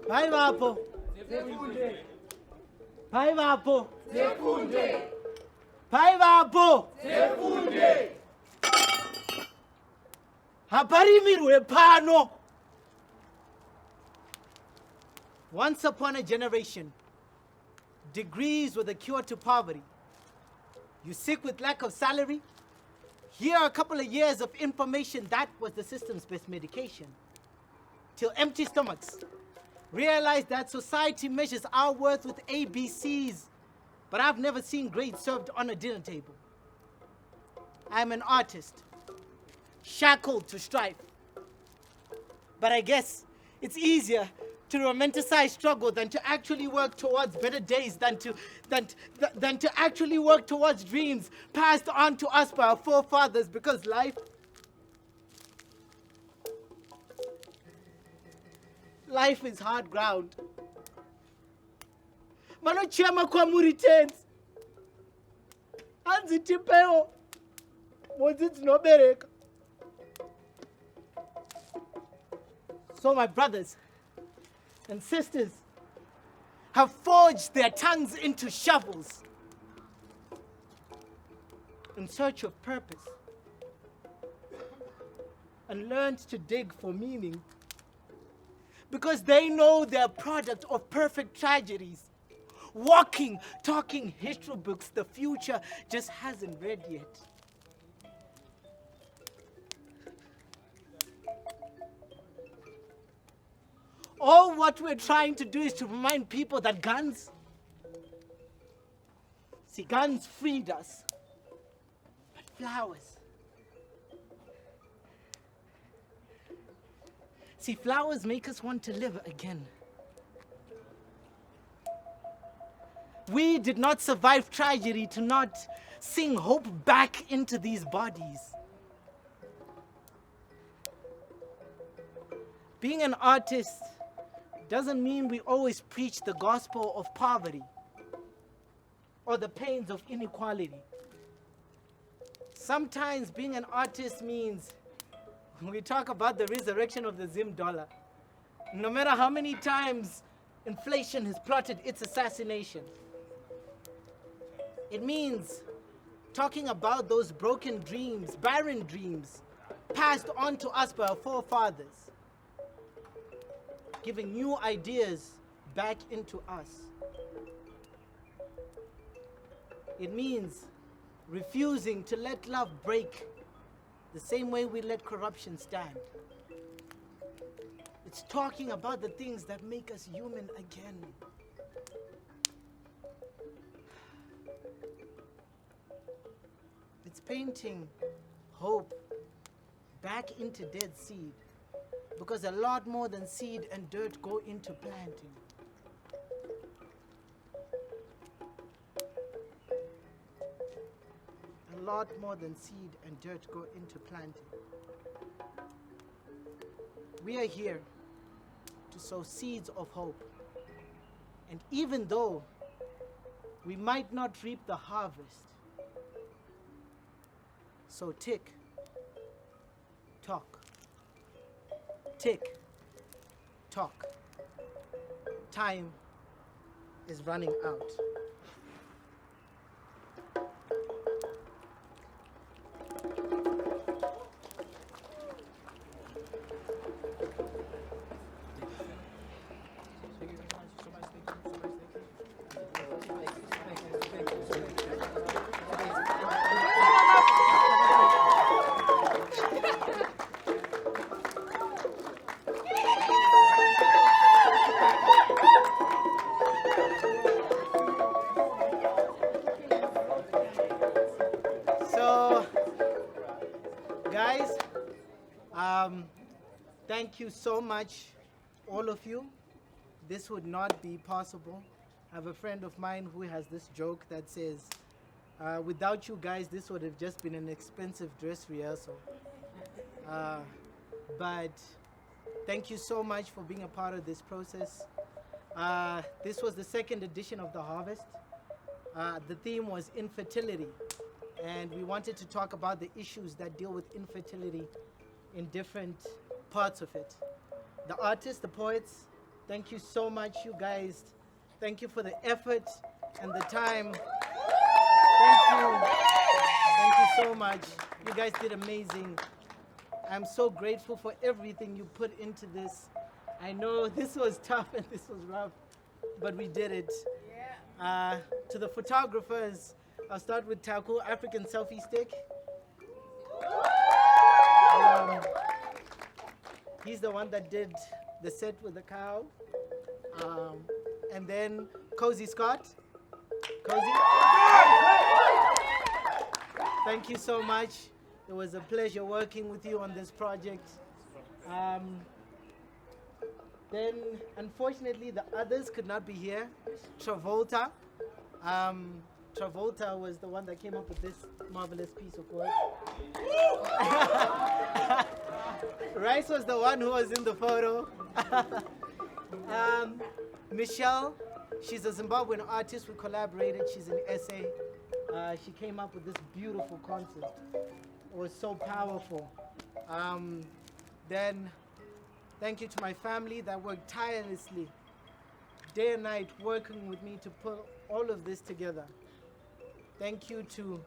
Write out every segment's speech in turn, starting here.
Bye vapo. Bye vapo. Bye vapo. Haparimirwe pano. Once upon a generation, degrees were the cure to poverty. You sick with lack of salary? Here are a couple of years of information that was the system's best medication. Till empty stomachs realize that society measures our worth with ABCs, but I've never seen grades served on a dinner table. I'm an artist, shackled to strife. But I guess it's easier to romanticize struggle than to actually work towards better days, than to actually work towards dreams passed on to us by our forefathers, because life is hard ground. Manochema kwa muritenzi. Anzi tipeo. Mozits no bereka. So my brothers and sisters have forged their tongues into shovels in search of purpose and learned to dig for meaning, because they know they're a product of perfect tragedies, walking, talking history books the future just hasn't read yet. All what we're trying to do is to remind people that guns freed us, but flowers make us want to live again. We did not survive tragedy to not sing hope back into these bodies. Being an artist doesn't mean we always preach the gospel of poverty or the pains of inequality. Sometimes being an artist means we talk about the resurrection of the Zim dollar. No matter how many times inflation has plotted its assassination, it means talking about those broken dreams, barren dreams, passed on to us by our forefathers, giving new ideas back into us. It means refusing to let love break the same way we let corruption stand. It's talking about the things that make us human again. It's painting hope back into dead seed, because a lot more than seed and dirt go into planting. A lot more than seed and dirt go into planting. We are here to sow seeds of hope. And even though we might not reap the harvest, so tick, talk. Tick, talk. Time is running out. Thank you so much, all of you. This would not be possible. I have a friend of mine who has this joke that says, without you guys, this would have just been an expensive dress rehearsal. But thank you so much for being a part of this process. This was the second edition of The Harvest. The theme was infertility, and we wanted to talk about the issues that deal with infertility in different parts of it. The artists, the poets, Thank you so much, you guys. Thank you for the effort and the time. Thank you. Thank you so much. You guys did amazing. I'm so grateful for everything you put into this. I know this was tough and this was rough, but we did it. To the photographers, I'll start with Taku, African selfie stick. He's the one that did the set with the cow. And then Cozy Scott. Cozy. Thank you so much. It was a pleasure working with you on this project. Then, unfortunately, the others could not be here. Travolta. Travolta was the one that came up with this marvelous piece of work. Rice was the one who was in the photo. Michelle, she's a Zimbabwean artist. We collaborated. She's an essay. She came up with this beautiful concept. It was so powerful. Then, thank you to my family that worked tirelessly, day and night, working with me to put all of this together. Thank you to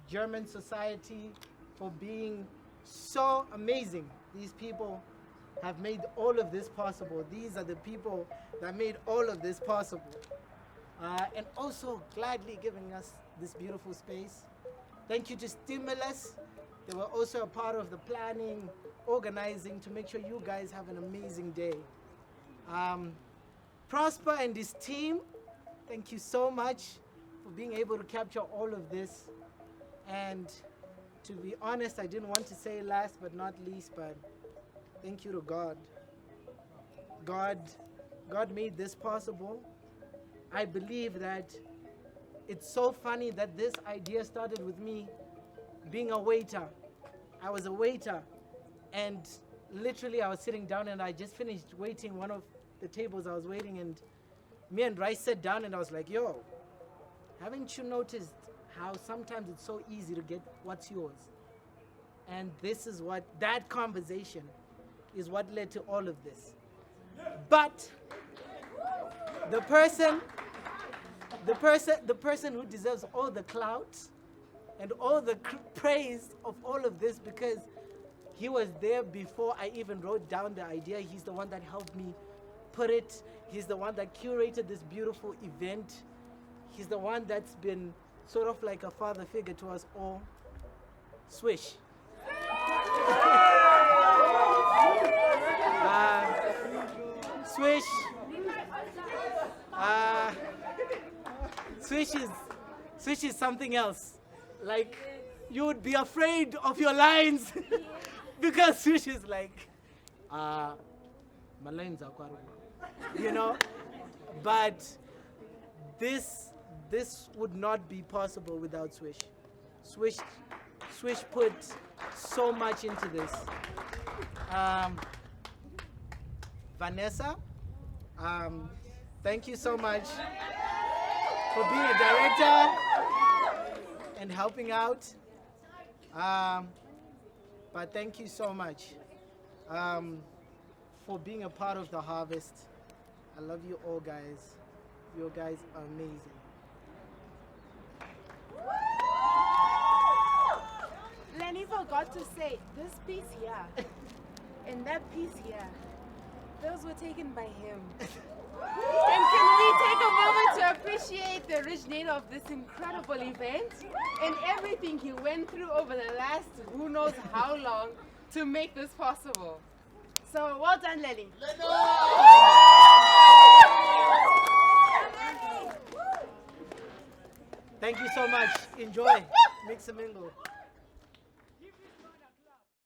German society for being so amazing. These people have made all of this possible. These are the people that made all of this possible. And also gladly giving us this beautiful space. Thank you to Stimulus. They were also a part of the planning, organizing to make sure you guys have an amazing day. Prosper and his team, thank you so much for being able to capture all of this. And to be honest, I didn't want to say last but not least, but thank you to God. God made this possible. I believe that it's so funny that this idea started with me being a waiter. I was a waiter, and literally I was sitting down and I just finished waiting one of the tables I was waiting, and me and Rice sat down and I was like, yo, haven't you noticed how sometimes it's so easy to get what's yours? And this is what, that conversation is what led to all of this. But the person who deserves all the clout and all the praise of all of this, because he was there before I even wrote down the idea. He's the one that helped me put it. He's the one that curated this beautiful event. He's the one that's been sort of like a father figure to us all. Swish. Swish. Swish is something else. Like, you would be afraid of your lines because Swish is like, my lines are quite, you know. But this would not be possible without Swish. Swish put so much into this. Vanessa, thank you so much for being a director and helping out. But thank you so much for being a part of the harvest. I love you all, guys. You guys are amazing. Lenny forgot to say, this piece here and that piece here, those were taken by him. And can we take a moment to appreciate the originator of this incredible event and everything he went through over the last who knows how long to make this possible. So well done, Lenny. Thank you so much. Enjoy. Mix and mingle.